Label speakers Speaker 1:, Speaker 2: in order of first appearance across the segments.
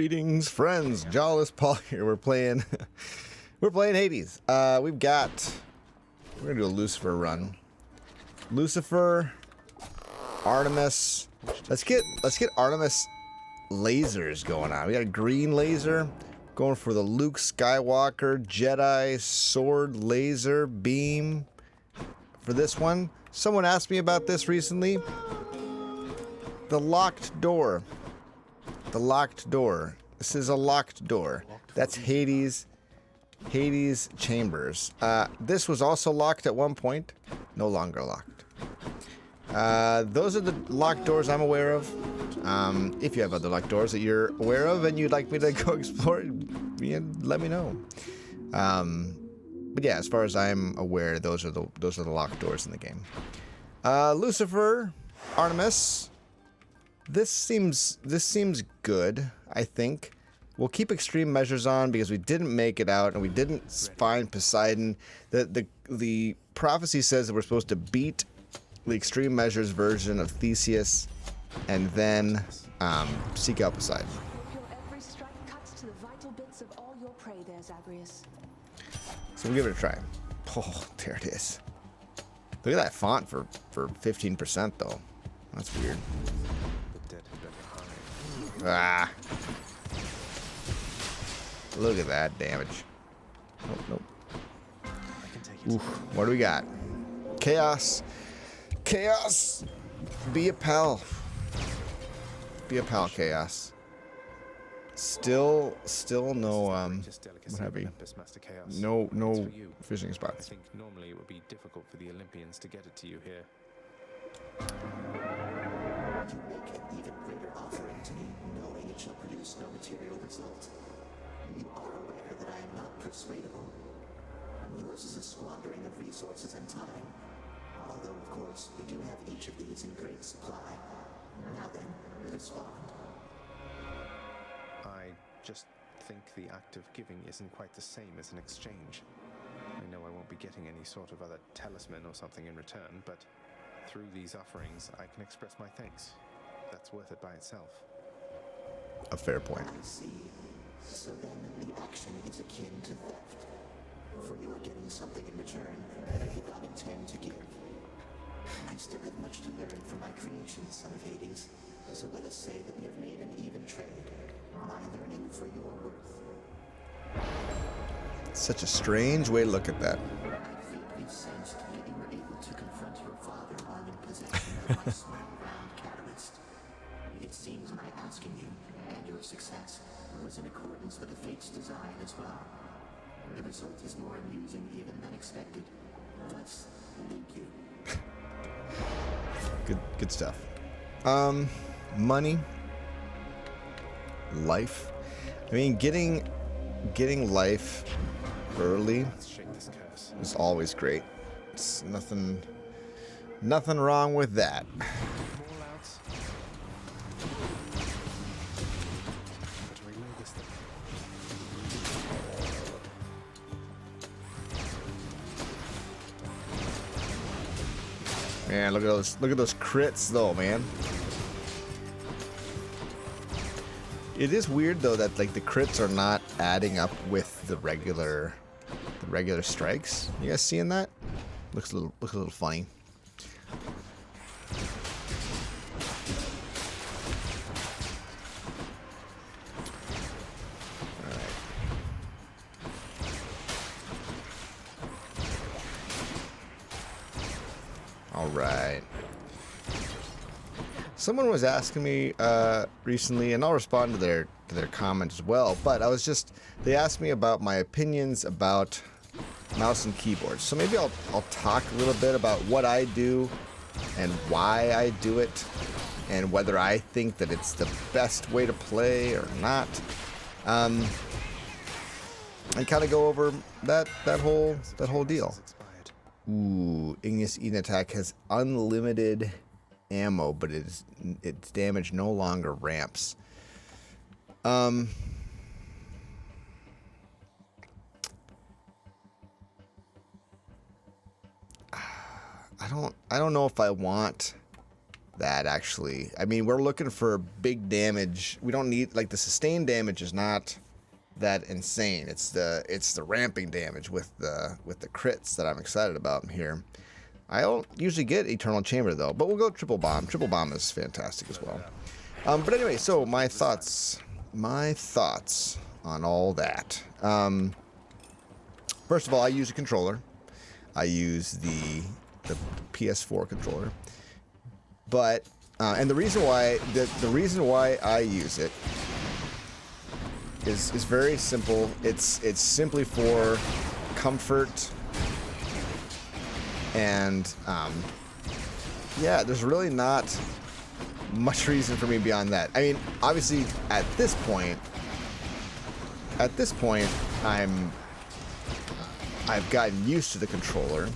Speaker 1: Greetings, friends. Jawless Paul here. We're playing Hades. We're gonna do a Lucifer run. Lucifer, Artemis. Let's get Artemis lasers going on. We got a green laser going for the Luke Skywalker Jedi sword laser beam for this one. Someone asked me about this recently. The locked door. The locked door. This is a locked door. That's Hades chambers. This was also locked at one point. No longer locked. Those are the locked doors I'm aware of. If you have other locked doors that you're aware of and you'd like me to go explore, let me know. But yeah, as far as I'm aware, those are the locked doors in the game. Lucifer, Artemis. This seems good, I think. We'll keep extreme measures on because we didn't make it out and we didn't find Poseidon. The prophecy says that we're supposed to beat the extreme measures version of Theseus and then seek out Poseidon.
Speaker 2: Every strike cuts to the vital bits of all your prey there, Zagreus.
Speaker 1: So we'll give it a try. Oh, there it is. Look at that font for 15% though. That's weird. Ah. Look at that damage. Nope. Oof. What do we got? Chaos. Chaos. Be a pal. Be a pal, Chaos. Still no what have you? No fishing spots.
Speaker 3: I think normally it would be difficult for the Olympians to get it to you here.
Speaker 4: You make an even greater offering to me, knowing it shall produce no material result. You are aware that I am not persuadable. Yours is a squandering of resources and time. Although, of course, we do have each of these in great supply. Now then, respond.
Speaker 3: I just think the act of giving isn't quite the same as an exchange. I know I won't be getting any sort of other talisman or something in return, but through these offerings, I can express my thanks. That's worth it by itself.
Speaker 1: A fair point.
Speaker 4: I see. So then the action is akin to theft. For you are getting something in return that I did not intend to give. I still have much to learn from my creations, son of Hades. So let us say that we have made an even trade. My learning for your worth.
Speaker 1: Such a strange way to look at that.
Speaker 4: I faintly sensed that you were able to confront your father while in possession of my small round catalyst. It seems my asking you, and your success, was in accordance with the fate's design as well. The result is more amusing even than expected. Thus, thank you.
Speaker 1: Good stuff. Money. Life. I mean, getting life early is always great. It's nothing wrong with that. Man, look at those crits though, man. It is weird though that like the crits are not adding up with the regular strikes. You guys seeing that? Looks a little funny. All right. Someone was asking me recently, and I'll respond to their comment as well. But they asked me about my opinions about mouse and keyboard. So maybe I'll talk a little bit about what I do and why I do it, and whether I think that it's the best way to play or not. And kind of go over that whole deal. Ooh, Ignis Eden attack has unlimited ammo, but its damage no longer ramps. I don't know if I want that actually, I mean, we're looking for big damage. We don't need, like, the sustained damage is not that insane. It's the ramping damage with the crits that I'm excited about here. I don't usually get Eternal Chamber though, but we'll go Triple Bomb. Triple Bomb is fantastic as well. But anyway, so my thoughts on all that. First of all, I use a controller. I use the PS4 controller. But and the reason why I use it is very simple. It's simply for comfort, and yeah, there's really not much reason for me beyond that. I mean, obviously at this point I've gotten used to the controller.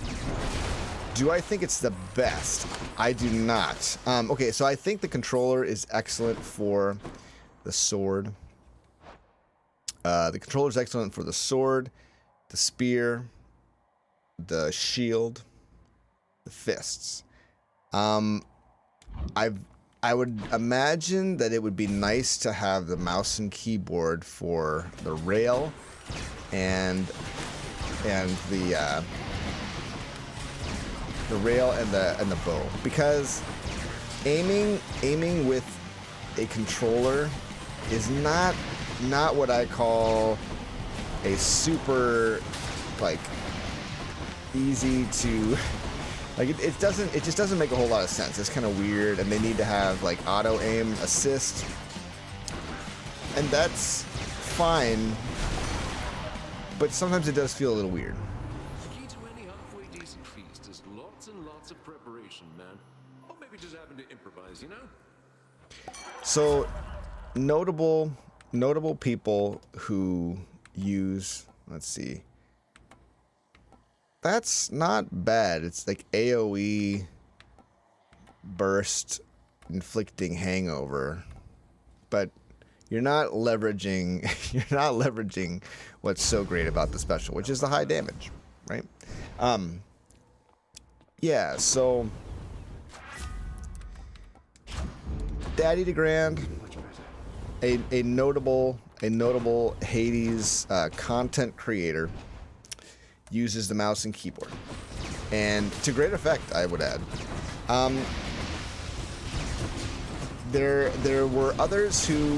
Speaker 1: Do I think it's the best? I do not. Okay, so I think the controller is excellent for the sword. The controller is excellent for the sword, the spear, the shield, the fists. I would imagine that it would be nice to have the mouse and keyboard for the rail and the rail and the bow, because aiming with a controller is not what I call a super, like, easy to, like, it just doesn't make a whole lot of sense. It's kind of weird, and they need to have, like, auto aim assist, and that's fine, but sometimes it does feel a little weird.
Speaker 5: Key to any halfway decent feast is lots and lots of preparation, man. Or maybe just having to improvise, you know?
Speaker 1: So, notable people who use, let's see, that's not bad. It's like AoE burst inflicting hangover, but you're not leveraging what's so great about the special, which is the high damage, right? Yeah, so Daddy DeGrand, a notable Hades content creator, uses the mouse and keyboard, and to great effect, I would add. There were others who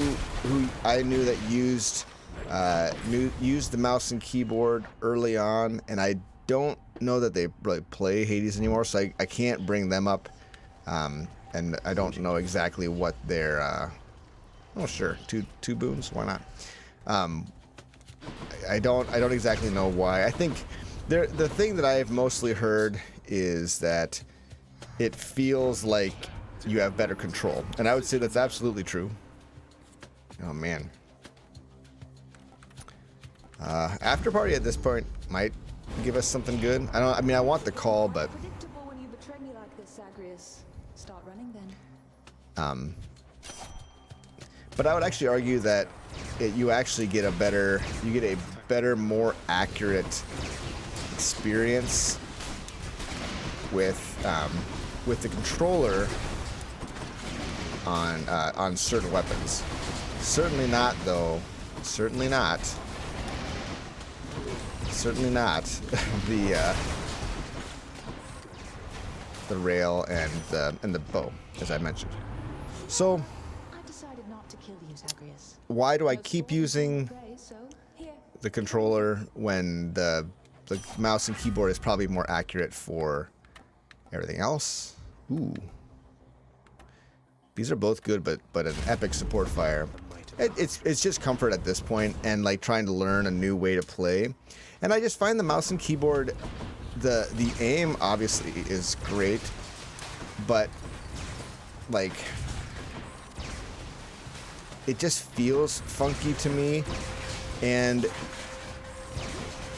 Speaker 1: I knew that used the mouse and keyboard early on, and I don't know that they really play Hades anymore, so I can't bring them up, and I don't know exactly what their oh sure, two boons, why not? I don't exactly know why. I think the thing that I've mostly heard is that it feels like you have better control, and I would say that's absolutely true. Oh man. After party at this point might give us something good. I mean I want the call, but
Speaker 2: Predictable when you betray me like this, Zagreus. Start running then.
Speaker 1: but I would actually argue that you actually get a better, more accurate experience with the controller on certain weapons. Certainly not, though. Certainly not the rail and the bow, as I mentioned. So
Speaker 2: I decided not to kill you, Zagreus.
Speaker 1: why do I keep using
Speaker 2: Prey, so here.
Speaker 1: the controller when the mouse and keyboard is probably more accurate for everything else? Ooh. These are both good, but an epic support fire. It's just comfort at this point, and like trying to learn a new way to play. And I just find the mouse and keyboard, the aim obviously is great, but like it just feels funky to me, and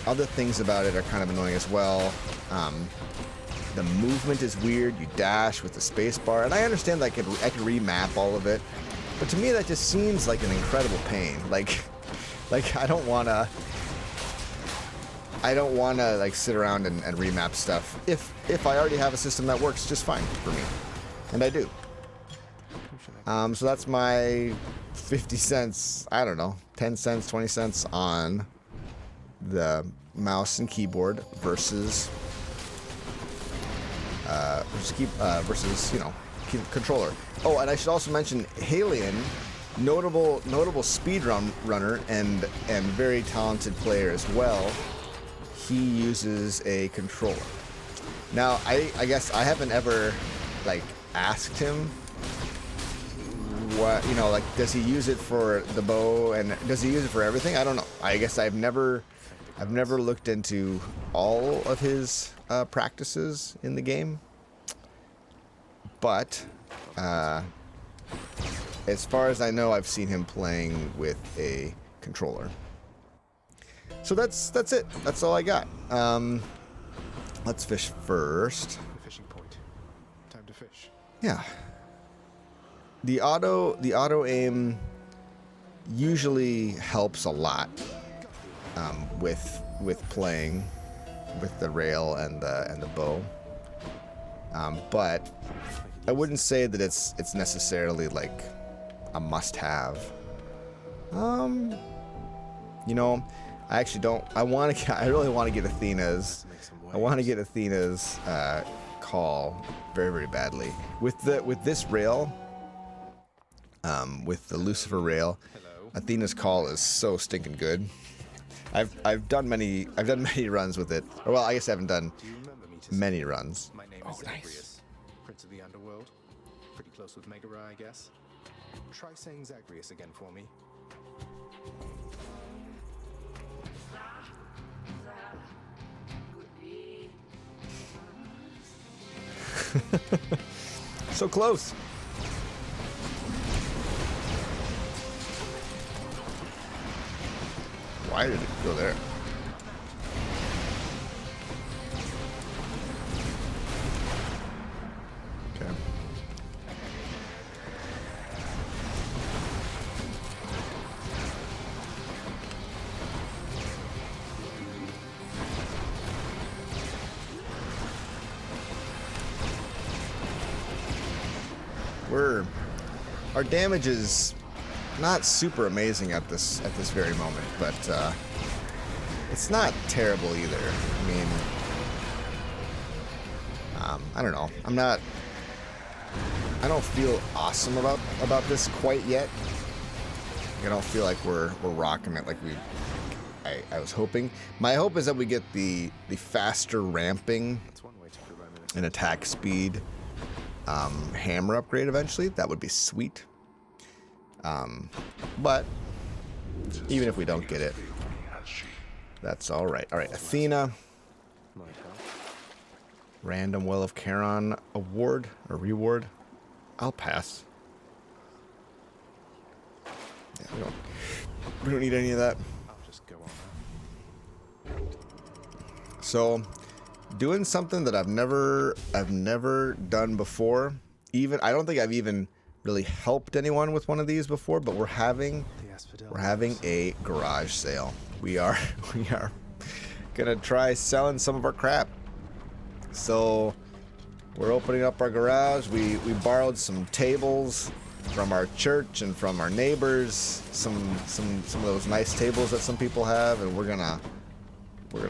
Speaker 1: other things about it are kind of annoying as well. The movement is weird. You dash with the space bar, and I understand that I could remap all of it, but to me that just seems like an incredible pain. Like I don't wanna like sit around and remap stuff if I already have a system that works just fine for me, and I do. So that's my 50 cents, I don't know, 10 cents, 20 cents on the mouse and keyboard versus you know, controller. Oh, and I should also mention Halion, notable runner and very talented player as well. He uses a controller. Now, I guess I haven't ever like asked him what, you know, like, does he use it for the bow and does he use it for everything? I don't know. I guess I've never looked into all of his practices in the game, but as far as I know, I've seen him playing with a controller. So that's it. That's all I got. Let's fish first.
Speaker 3: The fishing point. Time to fish.
Speaker 1: Yeah. The auto aim usually helps a lot with playing with the rail and the bow. But I wouldn't say that it's necessarily like a must-have. You know, I actually don't. I really want to get Athena's. I want to get Athena's call very, very badly. With this rail, with the Lucifer rail, Athena's call is so stinking good. I've done many runs with it. Or, well, I guess I haven't done many runs.
Speaker 3: My name is Zagreus, Prince of the Underworld. Pretty close with Megara, I guess. Try saying Zagreus again for me.
Speaker 1: So close. Why did it go there? Okay. Our damage is not super amazing at this very moment, but it's not terrible either. I mean, I don't know. I don't feel awesome about this quite yet. I don't feel like we're rocking it like I was hoping. My hope is that we get the faster ramping and attack speed hammer upgrade eventually. That would be sweet. But even if we don't get it, that's all right. All right, Athena. Random Well of Charon award or reward. I'll pass. Yeah, we don't need any of that.
Speaker 3: I'll just go on.
Speaker 1: So, doing something that I've never done before. Even I don't think I've even really helped anyone with one of these before, but we're having a garage sale. We are gonna try selling some of our crap. So we're opening up our garage. We borrowed some tables from our church and from our neighbors, some of those nice tables that some people have, and we're gonna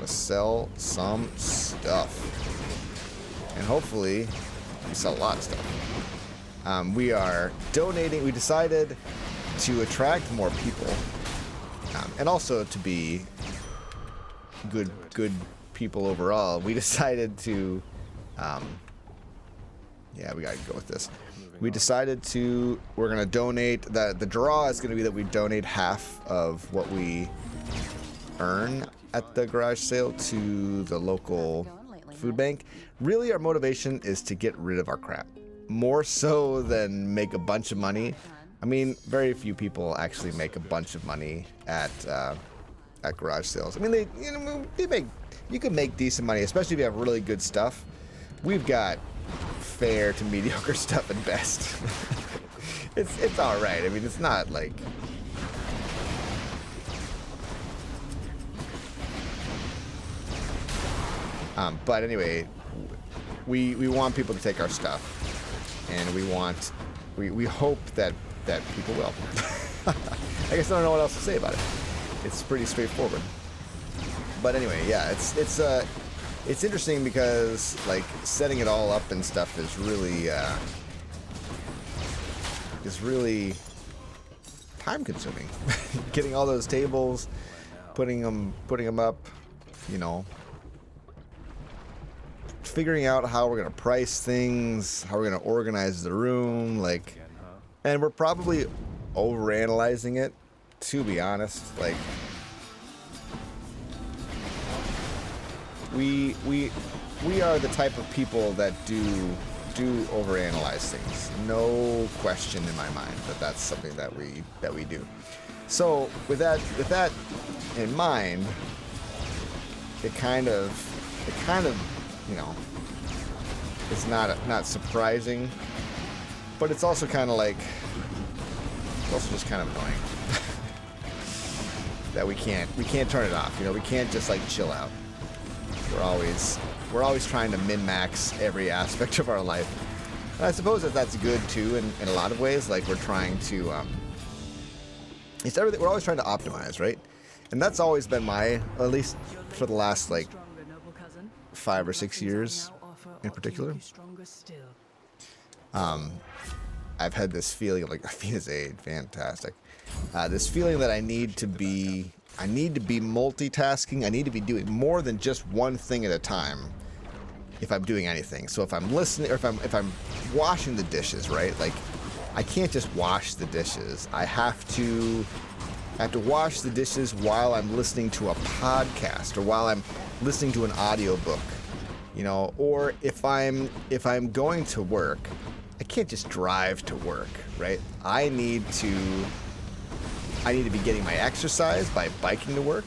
Speaker 1: sell some stuff. And hopefully we sell a lot of stuff. We are donating. We decided to attract more people, and also to be good people overall. We decided to, yeah, we gotta go with this. We decided to. We're gonna donate. The draw is gonna be that we donate half of what we earn at the garage sale to the local food bank. Really, our motivation is to get rid of our crap. More so than make a bunch of money. I mean, very few people actually make a bunch of money at garage sales. I mean, you can make decent money, especially if you have really good stuff. We've got fair to mediocre stuff at best. It's all right. I mean, it's not like. But anyway, we want people to take our stuff. And we want we hope that people will. I guess I don't know what else to say about it. It's pretty straightforward. But anyway, yeah, it's interesting because like setting it all up and stuff is really time consuming. Getting all those tables, putting them up, you know, figuring out how we're gonna price things, how we're gonna organize the room, like, and we're probably overanalyzing it, to be honest. Like, we are the type of people that do overanalyze things. No question in my mind that that's something that we do. So with that in mind, it kind of you know, it's not surprising, but it's also kind of like, it's also just kind of annoying that we can't turn it off. You know, we can't just like chill out. We're always trying to min-max every aspect of our life. And I suppose that's good too in a lot of ways. Like we're trying to it's everything. We're always trying to optimize, right? And that's always been my, at least for the last like 5 or 6 years in particular. I've had this feeling of like Athena's aid, fantastic. This feeling that I need to be multitasking. I need to be doing more than just one thing at a time if I'm doing anything. So if I'm listening, or if I'm washing the dishes, right? Like I can't just wash the dishes. I have to wash the dishes while I'm listening to a podcast or while I'm listening to an audiobook, you know, or if I'm going to work, I can't just drive to work, right? I need to be getting my exercise by biking to work,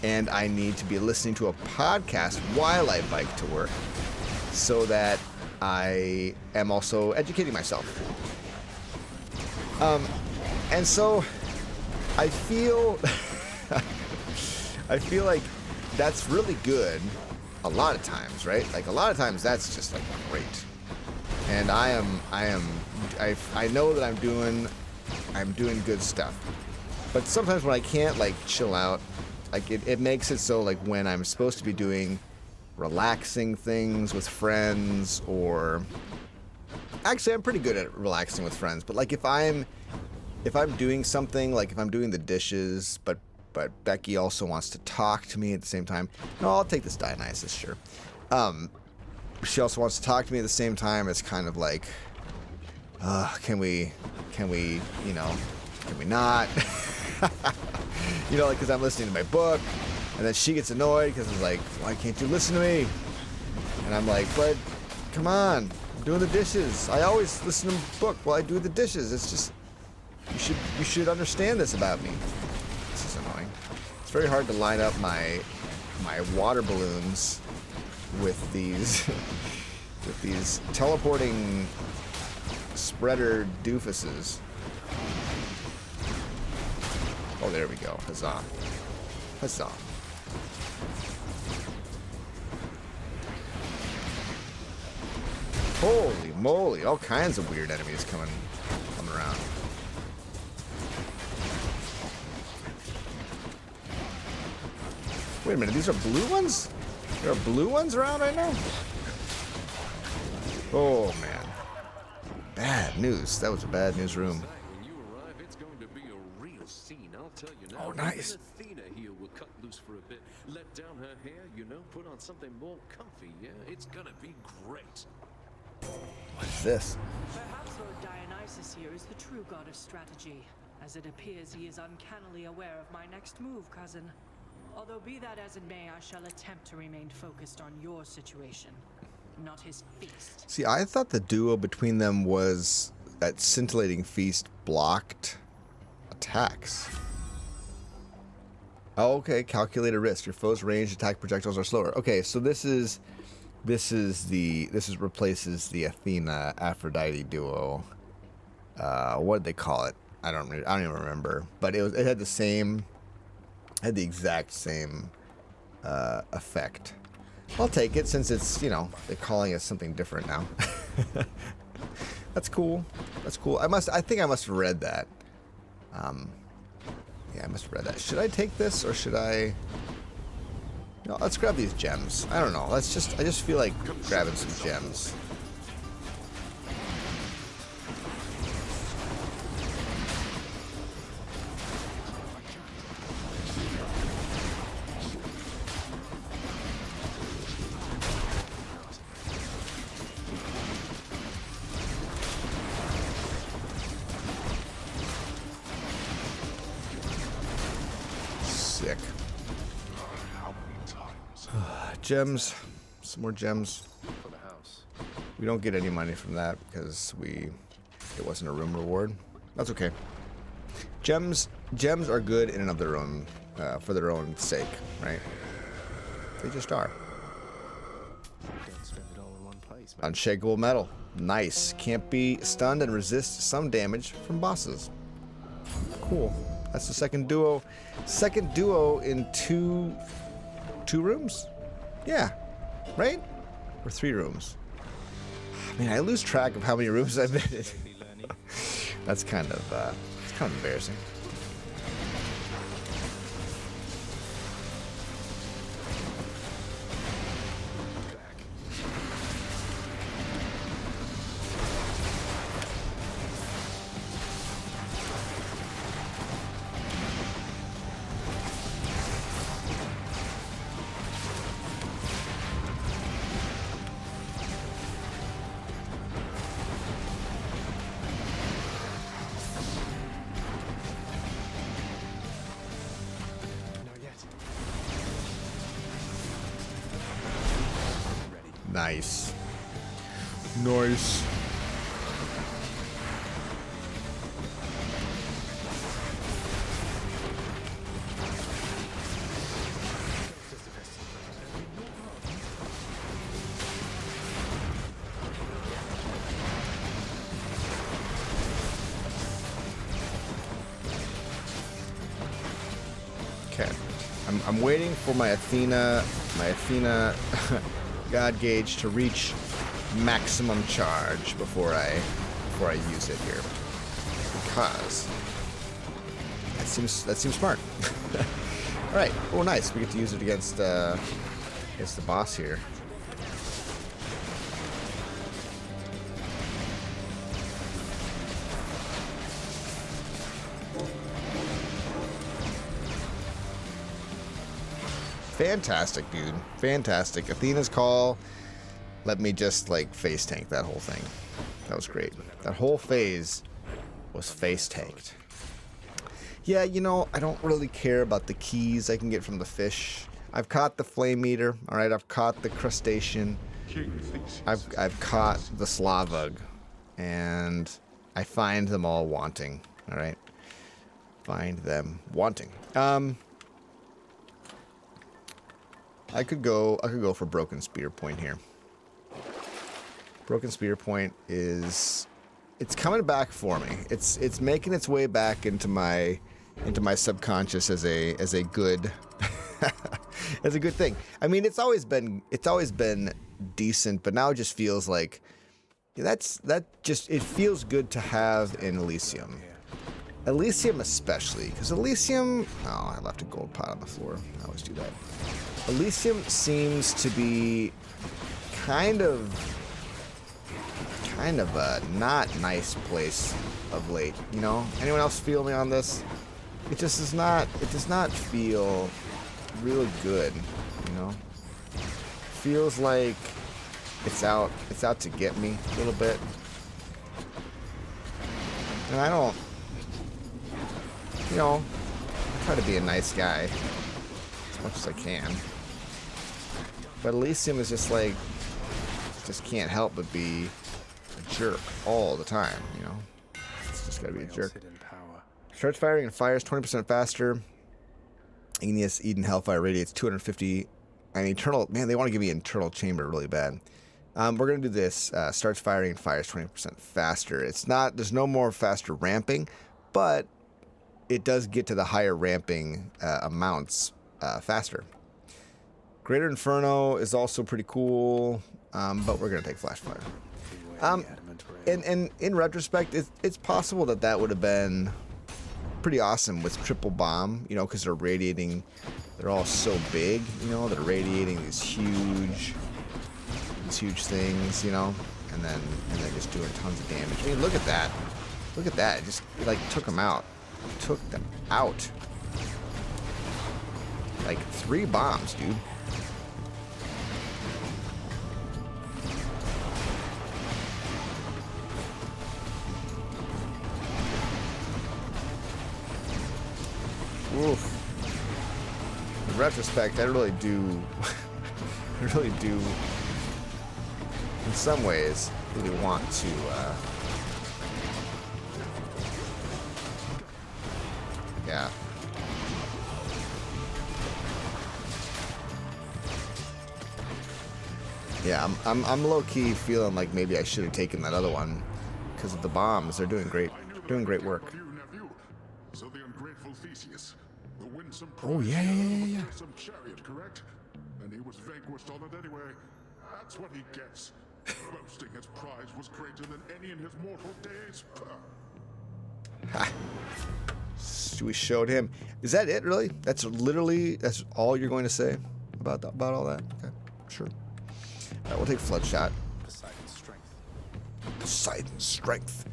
Speaker 1: and I need to be listening to a podcast while I bike to work so that I am also educating myself. And so I feel like that's really good a lot of times, right? Like a lot of times that's just like great. And I know that I'm doing good stuff. But sometimes when I can't like chill out, like it makes it so like when I'm supposed to be doing relaxing things with friends, or actually I'm pretty good at relaxing with friends, but like if I'm doing something, like if I'm doing the dishes, but Becky also wants to talk to me at the same time. No, I'll take this Dionysus, sure. She also wants to talk to me at the same time. It's kind of like, can we, you know, can we not? You know, like, because I'm listening to my book, and then she gets annoyed because it's like, why can't you listen to me? And I'm like, but come on, I'm doing the dishes. I always listen to the book while I do the dishes. It's just, you should understand this about me. This is annoying. It's very hard to line up my water balloons with these with these teleporting spreader doofuses. Oh, there we go. Huzzah. Huzzah. Holy moly, all kinds of weird enemies coming around. Wait a minute, these are blue ones? There are blue ones around right now? Oh, man. Bad news. That was a bad news room.
Speaker 5: When you arrive, it's going to be a real scene, I'll tell you now.
Speaker 1: Oh, nice.
Speaker 5: Athena here will cut loose for a bit, let down her hair, you know, put on something more comfy. Yeah, it's gonna be great.
Speaker 1: What's this?
Speaker 6: Perhaps Lord Dionysus here is the true god of strategy, as it appears he is uncannily aware of my next move, cousin. Although be that as it may, I shall attempt to remain focused on your situation, not his feast.
Speaker 1: See, I thought the duo between them was that scintillating feast blocked attacks. Oh, okay. Calculated risk. Your foe's ranged attack projectiles are slower. Okay, so this replaces the Athena Aphrodite duo. What did they call it? I don't even remember. But it had the exact same effect. I'll take it since it's, you know, they're calling it something different now. That's cool. That's cool. I think I must have read that. Yeah, I must have read that. Should I take this or should I? No, let's grab these gems. I don't know. I just feel like grabbing some gems. Sick. Gems. Some more gems.
Speaker 3: For the house.
Speaker 1: We don't get any money from that because it wasn't a room reward. That's okay. Gems are good in and of their own, for their own sake, right? They just are.
Speaker 3: Don't spend it all in one place, man.
Speaker 1: Unshakable metal. Nice. Can't be stunned and resist some damage from bosses. Cool. That's the second duo. Second duo in two rooms? Yeah. Right? Or 3 rooms? I mean, I lose track of how many rooms I've been in. That's kind of embarrassing. Nice. Nice. Okay. I'm waiting for my Athena God gauge to reach maximum charge before I use it here, because that seems smart. All right. Oh, nice. We get to use it against the boss here. Fantastic, dude. Fantastic. Athena's call. Let me just, like, face tank that whole thing. That was great. That whole phase was face tanked. Yeah, you know, I don't really care about the keys I can get from the fish. I've caught the flame eater. All right, I've caught the crustacean. I've caught the Slavug. And I find them all wanting. All right? Find them wanting. I could go for Broken Spear Point here. Broken Spear Point it's coming back for me. It's making its way back into my subconscious as a good as a good thing. I mean, it's always been decent, but now it just feels like it feels good to have in Elysium. Elysium especially, because Elysium, oh, I left a gold pot on the floor. I always do that. Elysium seems to be kind of a not nice place of late, you know? Anyone else feel me on this? It just does not feel really good, you know? Feels like it's out to get me a little bit. And I don't, you know, I try to be a nice guy as much as I can. But Elysium is just like, just can't help but be a jerk all the time, you know? It's just gotta be a jerk. Starts firing and fires 20% faster. Igneous Eden Hellfire radiates 250. And Eternal, man, they want to give me Eternal Chamber really bad. We're gonna do this. Starts firing and fires 20% faster. It's not, there's no more faster ramping, but it does get to the higher ramping amounts faster. Greater Inferno is also pretty cool, but we're going to take Flash Fire. And in retrospect, it's possible that would have been pretty awesome with triple bomb, you know, because they're radiating. They're all so big, you know. They're radiating these huge things, you know, and then just doing tons of damage. I mean, look at that. Look at that. It just like took them out. Took them out. Like 3 bombs, dude. Oof. In retrospect, I really do. I really do. In some ways, really want to. Yeah. Yeah, I'm low key feeling like maybe I should have taken that other one because of the bombs. They're doing great work.
Speaker 7: So the ungrateful Theseus, the winsome
Speaker 1: Oh yeah.
Speaker 7: some chariot, correct? And he was vanquished on it anyway. That's what he gets. Boasting his prize was greater than any in his mortal days.
Speaker 1: Ha. We showed him. Is that it, really? That's all you're going to say about all that? Okay, sure. All right, we'll take flood shot.
Speaker 3: Poseidon's strength.
Speaker 1: Poseidon's strength.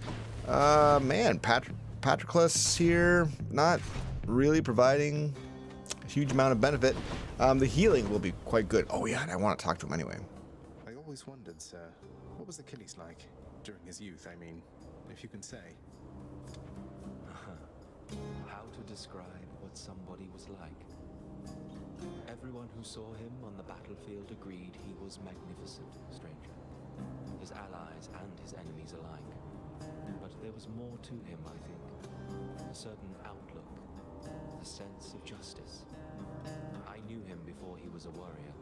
Speaker 1: Man, Patroclus here, not really providing a huge amount of benefit. The healing will be quite good. Oh yeah, and I want to talk to him anyway.
Speaker 3: I always wondered, sir, what was Achilles like during his youth? I mean, if you can say.
Speaker 8: How to describe what somebody was like? Everyone who saw him on the battlefield agreed he was magnificent, stranger. His allies and his enemies alike. But there was more to him, I think. A certain outlook, a sense of justice. I knew him before he was a warrior.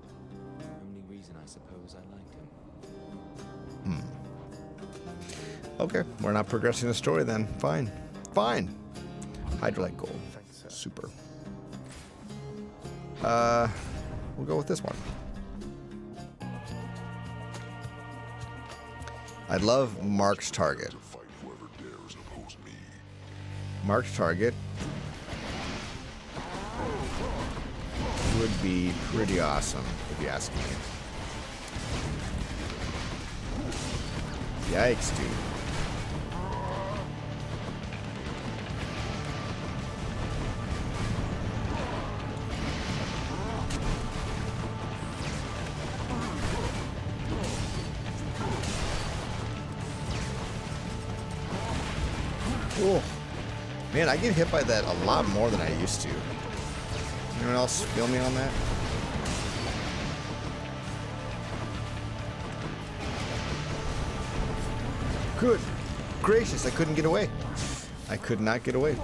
Speaker 8: The only reason I suppose I liked him.
Speaker 1: Okay, we're not progressing the story then. Fine. Hydrolite gold.
Speaker 3: Thanks, sir.
Speaker 1: Super. We'll go with this one. I love Mark's target.
Speaker 7: To fight whoever dares oppose me.
Speaker 1: Mark's target would be pretty awesome, if you ask me. Yikes, dude. Cool. Man, I get hit by that a lot more than I used to. Anyone else feel me on that? Good gracious, I couldn't get away. I could not get away.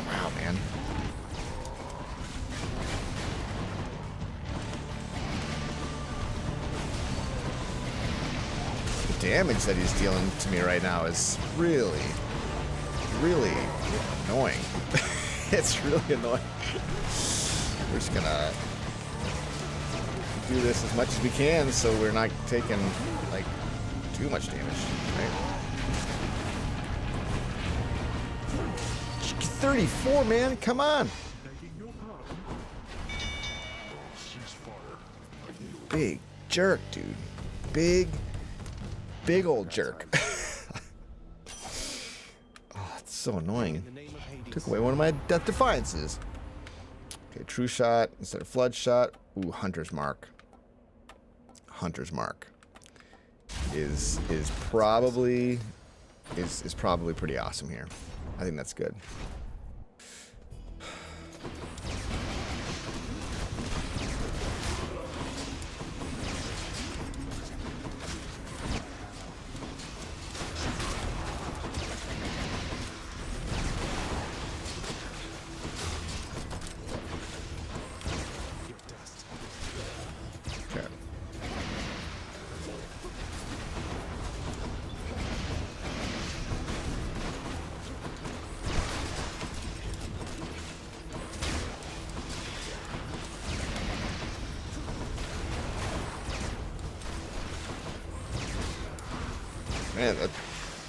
Speaker 1: Wow, man. The damage that he's dealing to me right now is really annoying. It's really annoying. We're just gonna do this as much as we can so we're not taking like too much damage, right? 34, man, come on. Big jerk, dude. Big old jerk. Oh, it's so annoying. Took away one of my death defiances. Okay, true shot instead of flood shot. Ooh, hunter's mark. Hunter's mark is probably pretty awesome here. I think that's good. Man,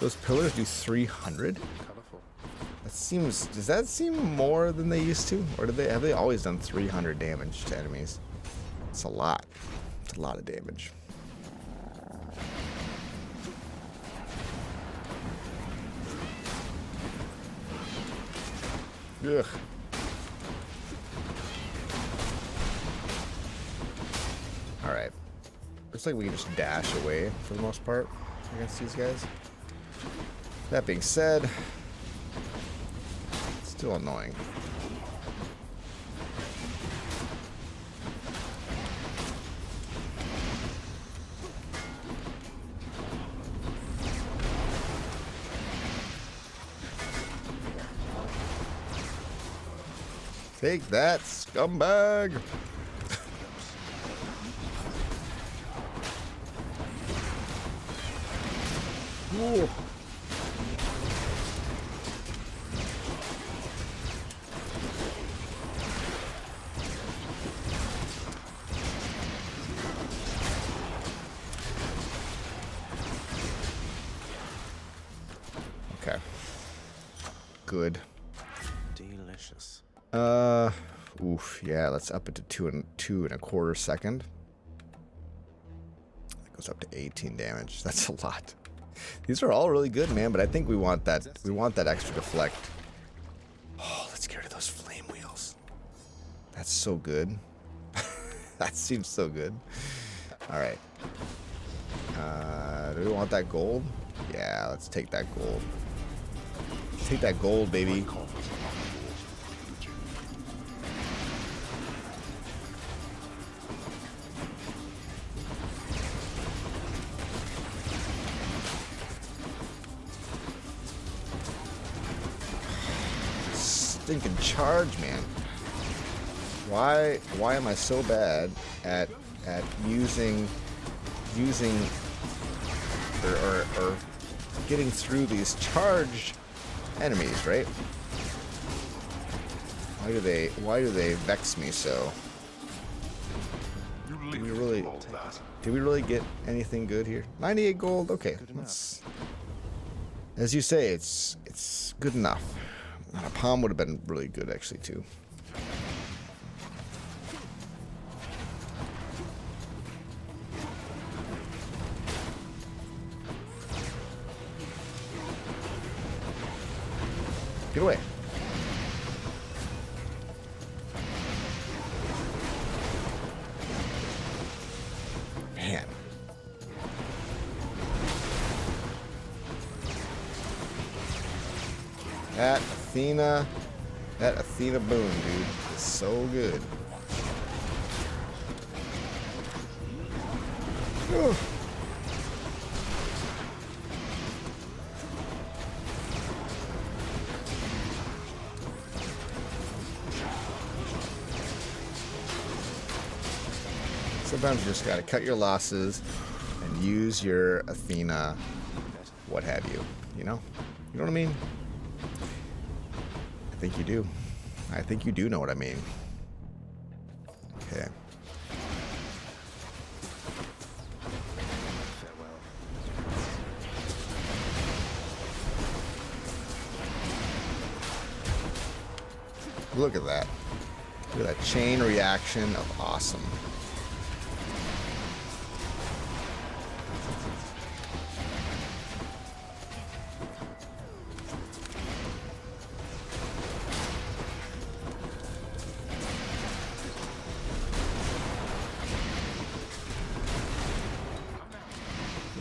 Speaker 1: those pillars do 300?
Speaker 3: Colorful.
Speaker 1: That seems... Does that seem more than they used to? Or have they always done 300 damage to enemies? It's a lot. It's a lot of damage. Ugh. Alright. Looks like we can just dash away for the most part against these guys. That being said, it's still annoying. Take that, scumbag! Ooh. Okay. Good.
Speaker 3: Delicious.
Speaker 1: Oof, yeah, let's up it to 2.25 seconds. That goes up to 18 damage. That's a lot. These are all really good, man, but I think we want that extra deflect. Oh, let's get rid of those flame wheels. That's so good. That seems so good. Alright. Do we want that gold? Yeah, let's take that gold. Let's take that gold, baby. Stinking charge, man. Why am I so bad at using or getting through these charged enemies, right? Why do they vex me so? Did we really get anything good here? 98 gold, okay. As you say, it's good enough. A palm would have been really good, actually, too. Get away. Man. That Athena boon, dude, is so good. Whew. Sometimes you just gotta cut your losses and use your Athena, what have you, you know? You know what I mean? I think you do. I think you do know what I mean. Okay. Look at that. Look at that chain reaction of awesome.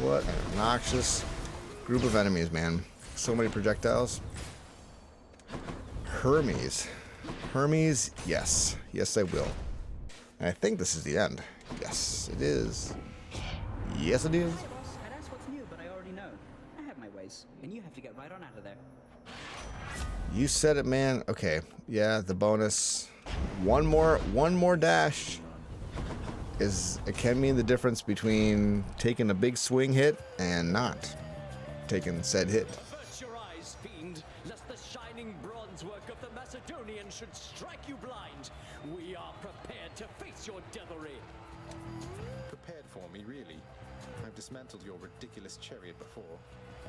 Speaker 1: What an obnoxious group of enemies, man. So many projectiles. Hermes. Hermes, yes. Yes, I will. And I think this is the end. Yes, it is. Yes, it is.
Speaker 9: I'd ask what's new, but I already know. I have my ways, and you have to get right on out of there.
Speaker 1: You said it, man. Okay. Yeah, the bonus. One more dash. It can mean the difference between taking a big swing hit and not taking said hit.
Speaker 10: Avert your eyes, fiend, lest the shining bronze work of the Macedonian should strike you blind. We are prepared to face your devilry.
Speaker 3: prepared for me, really. I've dismantled your ridiculous chariot before.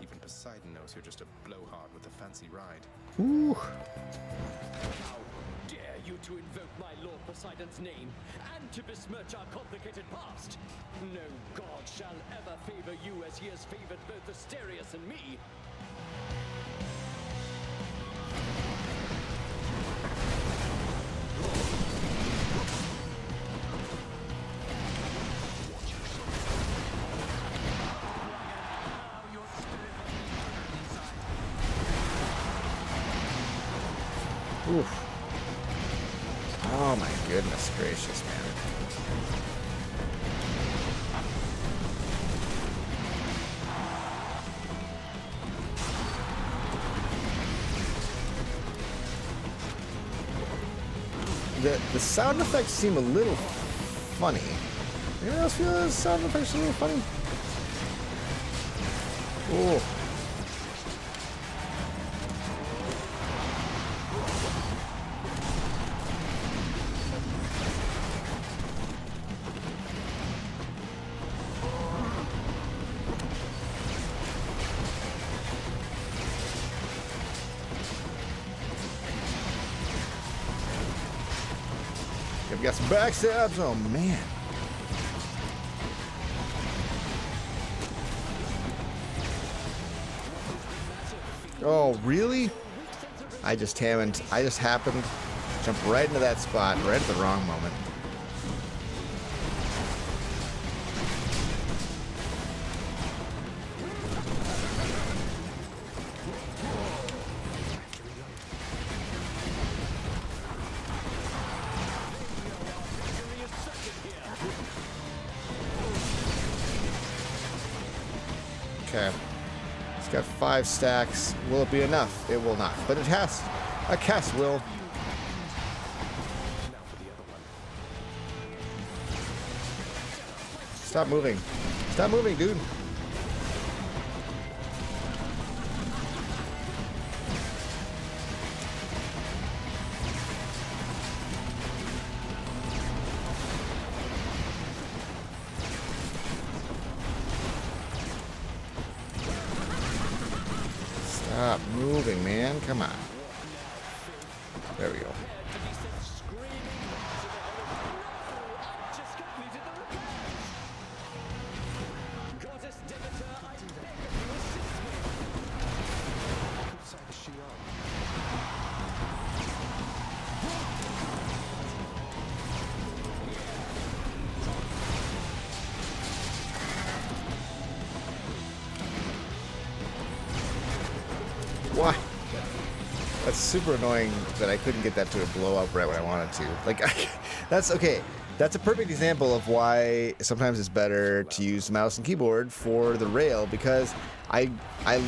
Speaker 3: Even Poseidon knows you're just a blowhard with a fancy ride.
Speaker 1: Ooh.
Speaker 10: How dare you to invoke my Lord Poseidon's name and to besmirch our complicated past? No god shall ever favor you as he has favored both Asterius and me.
Speaker 1: Oof. Oh my goodness gracious, man. The sound effects seem a little funny. Anyone else feel the sound effects a little funny? Oh. We got some backstabs. Oh man. Oh really? I just happened to jump right into that spot, right at the wrong moment. Okay. It's got 5 stacks. Will it be enough? It will not. But it has. A cast will. Stop moving. Stop moving, dude. Stop moving, man. Come on. There we go. Why? That's super annoying that I couldn't get that to blow up right when I wanted to. Like, that's okay. That's a perfect example of why sometimes it's better to use mouse and keyboard for the rail, because I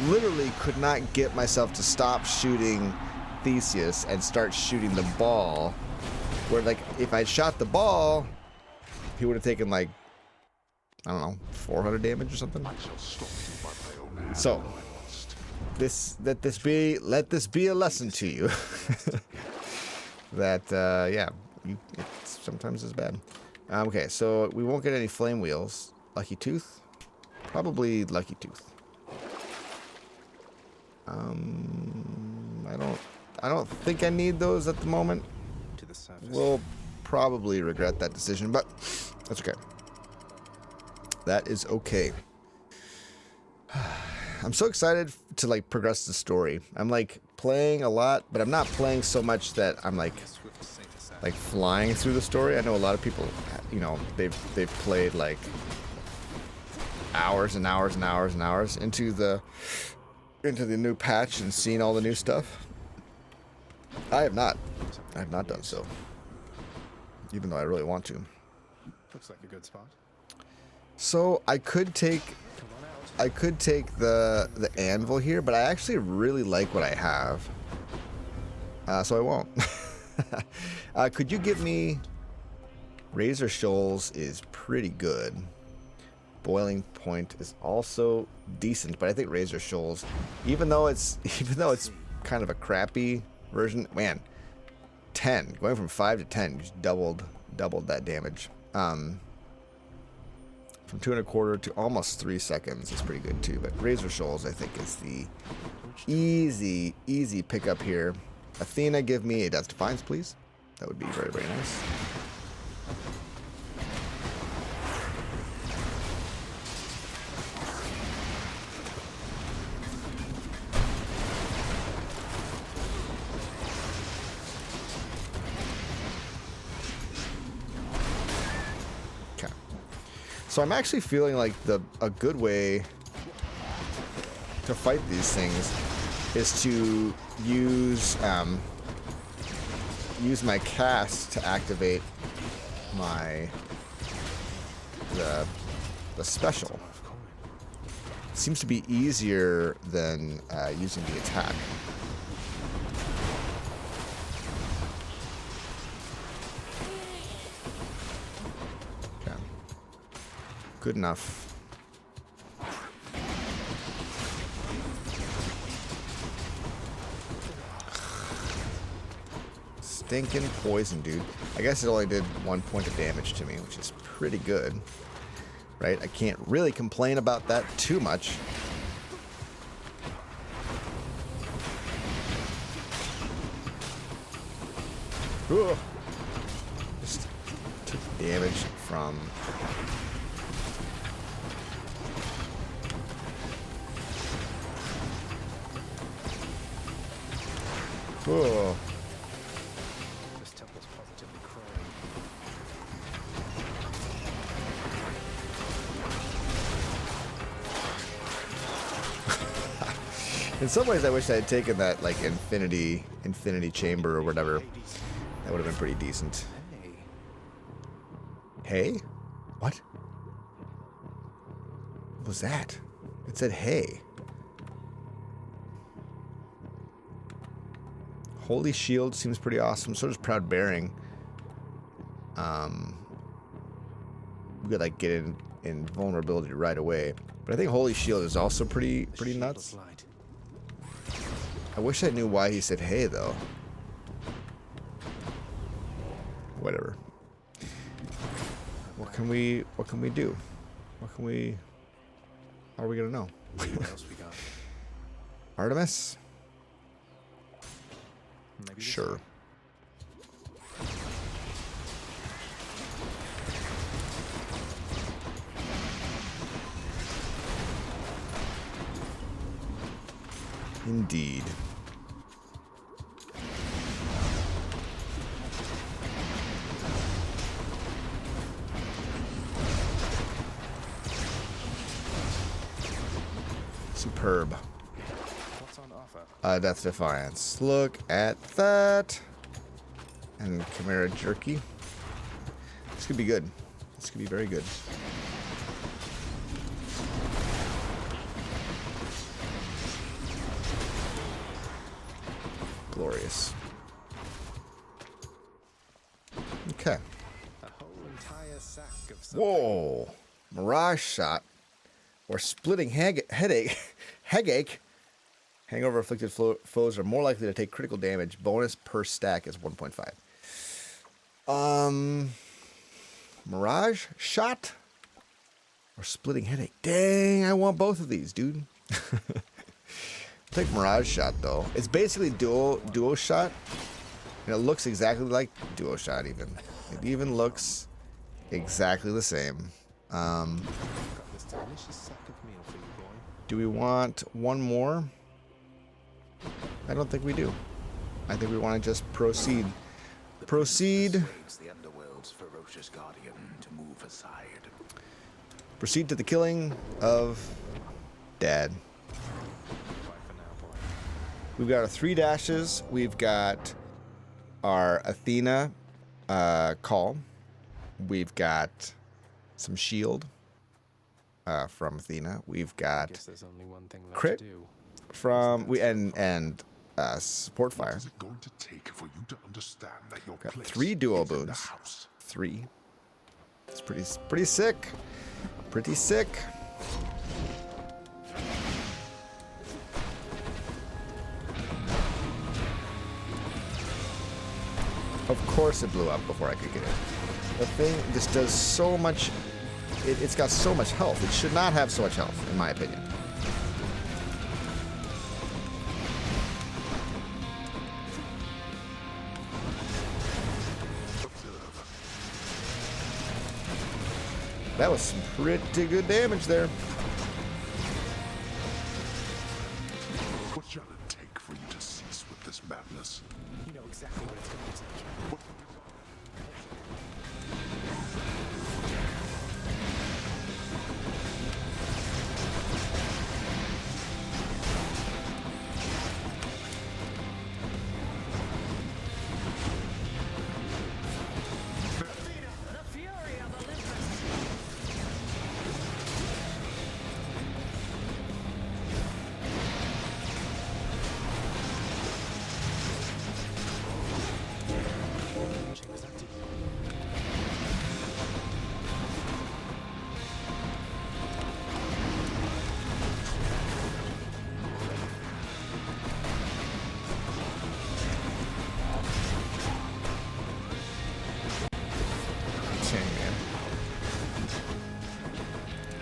Speaker 1: literally could not get myself to stop shooting Theseus and start shooting the ball. Where, like, if I shot the ball, he would have taken, like, I don't know, 400 damage or something. So, let this be a lesson to you that yeah, it sometimes is bad. Okay, so we won't get any flame wheels. Lucky tooth, probably lucky tooth. I don't think I need those at the moment.
Speaker 3: To the surface.
Speaker 1: We'll probably regret that decision, but that's okay. That is okay. I'm so excited to like progress the story. I'm like playing a lot, but I'm not playing so much that I'm like flying through the story. I know a lot of people, you know, they've played like hours and hours and hours and hours into the new patch and seen all the new stuff. I have not done so, even though I really want to.
Speaker 3: Looks like a good spot.
Speaker 1: So I could take the anvil here, but I actually really like what I have. So I won't. Could you give me... Razor Shoals is pretty good. Boiling Point is also decent, but I think Razor Shoals, even though it's kind of a crappy version, man, 10 going from 5 to 10, just doubled that damage. from 2 1/4 to almost 3 seconds is pretty good too. But Razor Shoals, I think, is the easy pickup here. Athena, give me a Death Defiance, please. That would be very, very nice. So I'm actually feeling like a good way to fight these things is to use my cast to activate my the special. Seems to be easier than using the attack. Good enough. Stinking poison, dude. I guess it only did 1 point of damage to me, which is pretty good. Right? I can't really complain about that too much. Ooh. Just took damage from... Whoa.
Speaker 3: This temple's positively crawling.
Speaker 1: In some ways, I wish I had taken that, like, infinity chamber or whatever. That would have been pretty decent. Hey? What? What was that? It said hey. Holy Shield seems pretty awesome. So does Proud Bearing. We could like get in vulnerability right away. But I think Holy Shield is also pretty nuts. I wish I knew why he said hey though. Whatever. What can we do? How are we gonna know?
Speaker 3: What else we got?
Speaker 1: Artemis?
Speaker 3: Maybe
Speaker 1: Sure. Indeed. Superb.
Speaker 3: What's on offer?
Speaker 1: Death Defiance. Look at that. And Chimera Jerky. This could be good. This could be very good. Glorious. Okay.
Speaker 3: A whole entire sack of something.
Speaker 1: Whoa. Mirage Shot. Or Splitting Headache. Hangover afflicted foes are more likely to take critical damage. Bonus per stack is 1.5. Mirage Shot or Splitting Headache. Dang, I want both of these, dude. Take Mirage Shot though. It's basically duo shot, and it looks exactly like duo shot. It even looks exactly the same.
Speaker 3: Got this delicious sack of meal for you, boy.
Speaker 1: Do we want one more? I don't think we do. I think we want to just proceed. Proceed.
Speaker 4: The Underworld's ferocious guardian to move aside.
Speaker 1: Proceed to the killing of Dad.
Speaker 3: Bye for now, boy.
Speaker 1: We've got our 3 dashes. We've got our Athena call. We've got some shield from Athena. We've
Speaker 3: I
Speaker 1: got
Speaker 3: guess there's only one thing left
Speaker 1: crit
Speaker 3: to do.
Speaker 1: from support fire.
Speaker 7: What is it going to take for you to understand that your
Speaker 1: Got
Speaker 7: place
Speaker 1: 3 duo
Speaker 7: is in the
Speaker 1: boons.
Speaker 7: house?
Speaker 1: 3. It's pretty sick. Pretty sick. Of course it blew up before I could get it. The thing just does so much it's got so much health. It should not have so much health, in my opinion. That was some pretty good damage there.
Speaker 7: What shall it take for you to cease with this madness?
Speaker 3: You know exactly what it's going to take.
Speaker 7: What?
Speaker 6: Athena, the fury of Olympus.
Speaker 3: Chamber's empty.
Speaker 1: Dang, man.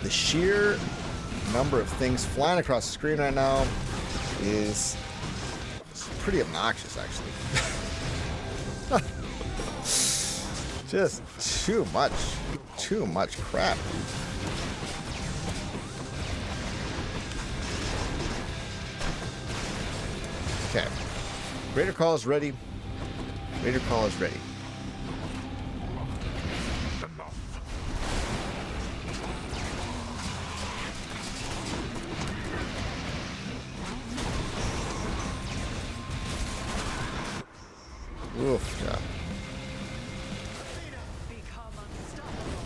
Speaker 1: The sheer number of things flying across the screen right now is pretty obnoxious, actually. Just too much crap. Okay. Raider call is ready. Raider call is ready.
Speaker 7: Enough.
Speaker 1: Oof, yeah.
Speaker 6: Become unstoppable.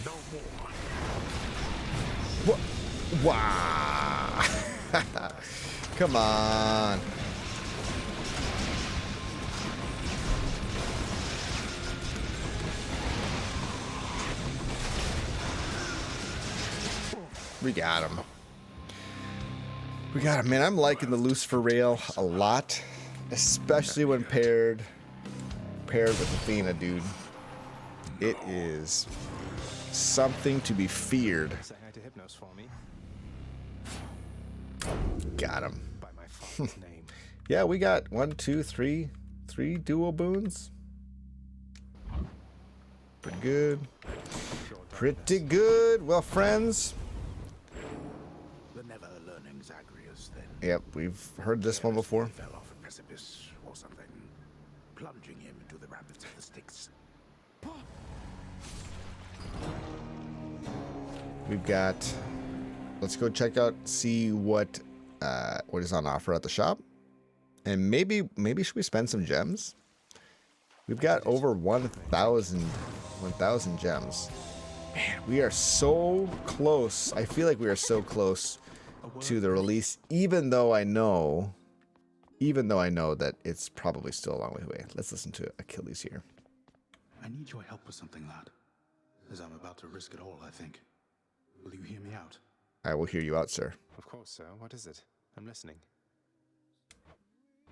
Speaker 7: No more.
Speaker 1: Wow. Come on. We got him. We got him, man. I'm liking the Lucifer rail a lot, especially when paired with Athena, dude. It is something to be feared.
Speaker 3: Say hi to Hypnos for me.
Speaker 1: Got him.
Speaker 3: By my father's name.
Speaker 1: Yeah, we got three dual boons. Pretty good. Pretty good. Well, friends.
Speaker 7: The never-learning Zagreus, then.
Speaker 1: Yep, we've heard this one before.
Speaker 7: Fell off a precipice or something, plunging him into the rapids of the Styx.
Speaker 1: We've got. Let's go check out, see what is on offer at the shop, and maybe should we spend some gems? We've got over 1,000 gems. Man, we are so close. I feel like we are so close to the release, even though I know that it's probably still a long way away. Let's listen to Achilles here.
Speaker 11: I need your help with something, lad. As I'm about to risk it all, I think. Will you hear me out?
Speaker 1: I will hear you out, sir.
Speaker 3: Of course, sir. What is it? I'm listening.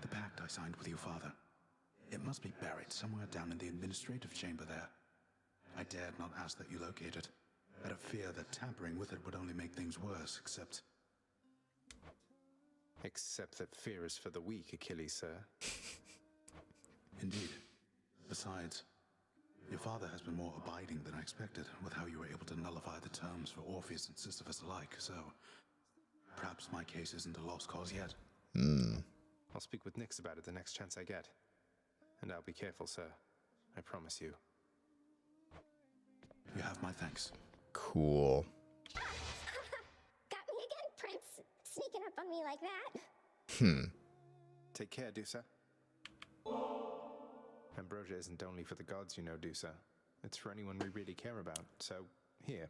Speaker 11: The pact I signed with your father. It must be buried somewhere down in the administrative chamber there. I dared not ask that you locate it, out of fear that tampering with it would only make things worse, except
Speaker 3: that fear is for the weak, Achilles, sir.
Speaker 11: Indeed. Besides, your father has been more abiding than I expected with how you were able to nullify the terms for Orpheus and Sisyphus alike, so perhaps my case isn't a lost cause yet.
Speaker 3: I'll speak with Nyx about it the next chance I get. And I'll be careful, sir. I promise you.
Speaker 11: You have my thanks.
Speaker 1: Cool.
Speaker 12: Got me again, Prince. Sneaking up on me like that.
Speaker 3: Take care, Dusa. Ambrosia isn't only for the gods, you know, Dusa. It's for anyone we really care about, so here,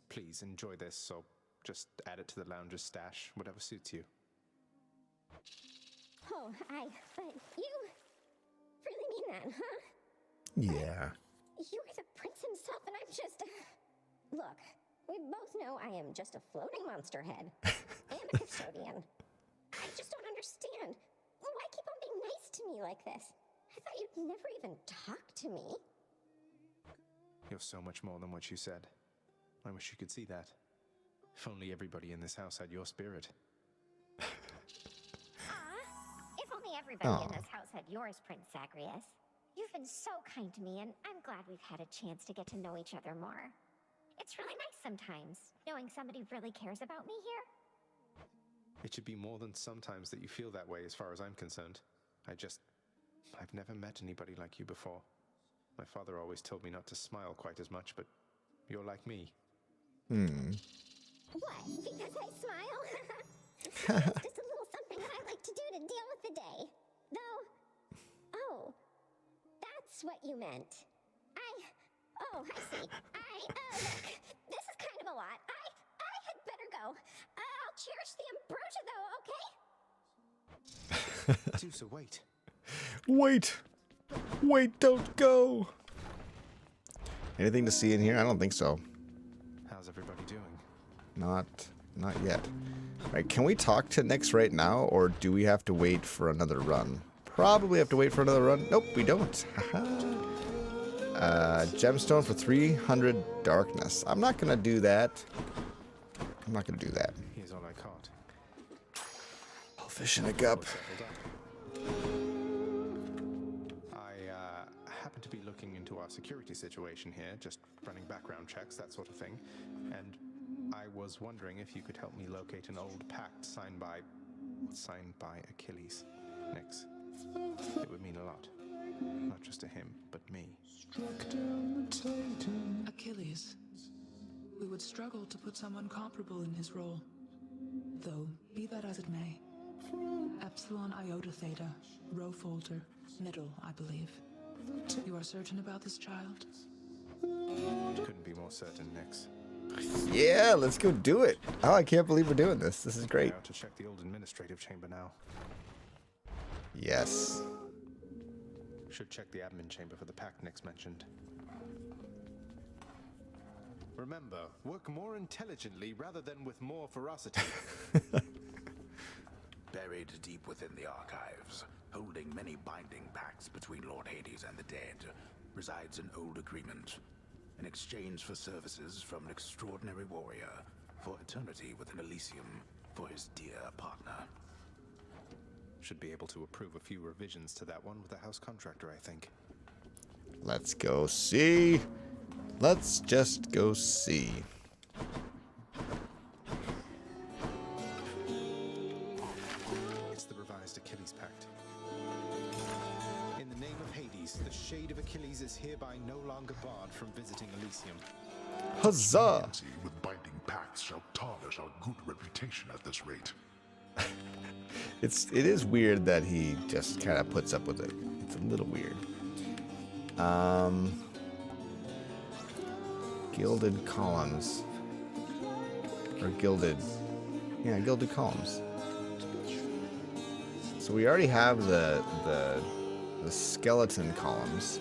Speaker 3: please enjoy this, or just add it to the lounger's stash, whatever suits you.
Speaker 12: Oh, but you really mean that, huh?
Speaker 1: Yeah.
Speaker 12: You're the prince himself, and I'm just... Look, we both know I am just a floating monster head. And a custodian. I just don't understand. Why keep on being nice to me like this? I thought you'd never even talk to me.
Speaker 3: You're so much more than what you said. I wish you could see that. If only everybody in this house had your spirit.
Speaker 12: If only everybody in this house had yours, Prince Zagreus. You've been so kind to me, and I'm glad we've had a chance to get to know each other more. It's really nice sometimes, knowing somebody really cares about me here.
Speaker 3: It should be more than sometimes that you feel that way as far as I'm concerned. I've never met anybody like you before. My father always told me not to smile quite as much, but you're like me.
Speaker 12: What? Because I smile? It's just a little something that I like to do to deal with the day. Though, oh, that's what you meant. I see. Look, this is kind of a lot. I had better go. I'll cherish the ambrosia though, okay?
Speaker 3: Zeus, wait.
Speaker 1: Wait, don't go. Anything to see in here? I don't think so.
Speaker 3: How's everybody doing?
Speaker 1: Not yet. All right, can we talk to Nyx right now, or do we have to wait for another run? Probably have to wait for another run. Nope, we don't. Gemstone for 300 darkness. I'm not gonna do that.
Speaker 3: Here's all I caught.
Speaker 1: I'll fish in a cup.
Speaker 3: I happen to be looking into our security situation here, just running background checks, that sort of thing. And I was wondering if you could help me locate an old pact signed by Achilles. Nyx. It would mean a lot. Not just to him, but me.
Speaker 13: Achilles. We would struggle to put someone comparable in his role. Though, be that as it may. Epsilon Iota Theta, Rho Folter, middle, I believe. You are certain about this child?
Speaker 3: Couldn't be more certain, Nyx.
Speaker 1: Yeah, let's go do it. Oh, I can't believe we're doing this. This is great.
Speaker 3: I ought to check the old administrative chamber now.
Speaker 1: Yes.
Speaker 3: Should check the admin chamber for the pact Nyx mentioned. Remember, work more intelligently rather than with more ferocity.
Speaker 14: Buried deep within the archives, holding many binding pacts between Lord Hades and the dead, resides an old agreement. In exchange for services from an extraordinary warrior, for eternity within Elysium, for his dear partner.
Speaker 3: Should be able to approve a few revisions to that one with the house contractor, I think.
Speaker 1: Let's go see. Let's just go see.
Speaker 3: It's the revised Achilles Pact. In the name of Hades, the shade of Achilles is hereby no longer barred from visiting Elysium.
Speaker 1: Huzzah!
Speaker 7: With binding pacts shall tarnish our good reputation at this rate.
Speaker 1: It is weird that he just kind of puts up with it. It's a little weird. Gilded columns. Or gilded. Yeah, gilded columns. So we already have the skeleton columns.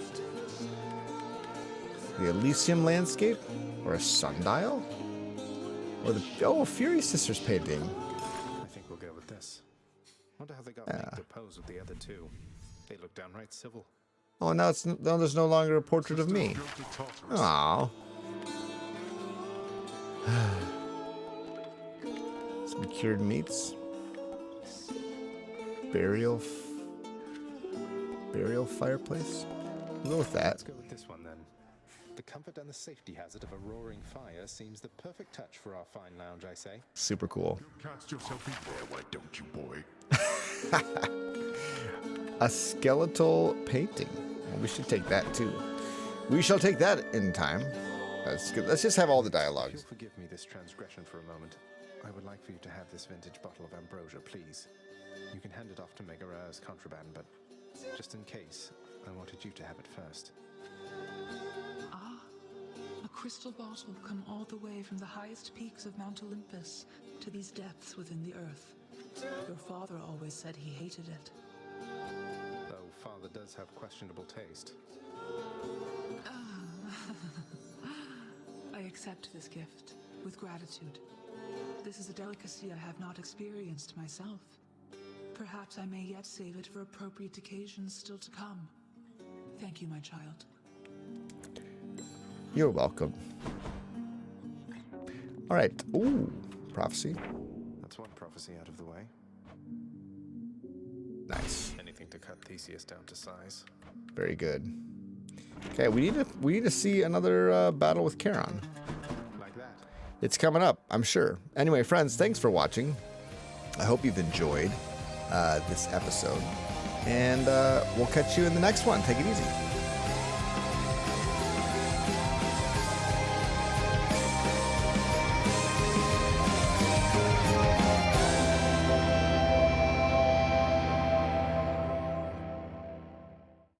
Speaker 1: The Elysium landscape? Or a sundial? Or the Fury Sisters painting.
Speaker 3: I think we'll go with this. Wonder how they got me to pose with the other two. They look downright civil.
Speaker 1: Oh, now there's no longer a portrait of me. Aww. Some cured meats. Burial fireplace. We'll go with that.
Speaker 3: Let's go with this one then. The comfort and the safety hazard of a roaring fire seems the perfect touch for our fine lounge, I say.
Speaker 1: Super cool.
Speaker 7: Cast yourself in there, why don't you, boy?
Speaker 1: A skeletal painting. Well, we should take that too. We shall take that in time. That's good. Let's just have all the dialogues.
Speaker 3: If you'll forgive me this transgression for a moment, I would like for you to have this vintage bottle of ambrosia, please. You can hand it off to Megara as contraband, but just in case, I wanted you to have it first.
Speaker 13: Ah, a crystal bottle come all the way from the highest peaks of Mount Olympus to these depths within the earth. Your father always said he hated it.
Speaker 3: Though father does have questionable taste.
Speaker 13: I accept this gift with gratitude. This is a delicacy I have not experienced myself. Perhaps I may yet save it for appropriate occasions still to come. Thank you, my child.
Speaker 1: You're welcome. All right. Ooh, prophecy.
Speaker 3: That's one prophecy out of the way.
Speaker 1: Nice.
Speaker 3: Anything to cut Theseus down to size.
Speaker 1: Very good. Okay, we need to see another battle with Charon.
Speaker 3: Like that.
Speaker 1: It's coming up, I'm sure. Anyway, friends, thanks for watching. I hope you've enjoyed this episode, and we'll catch you in the next one. Take it easy.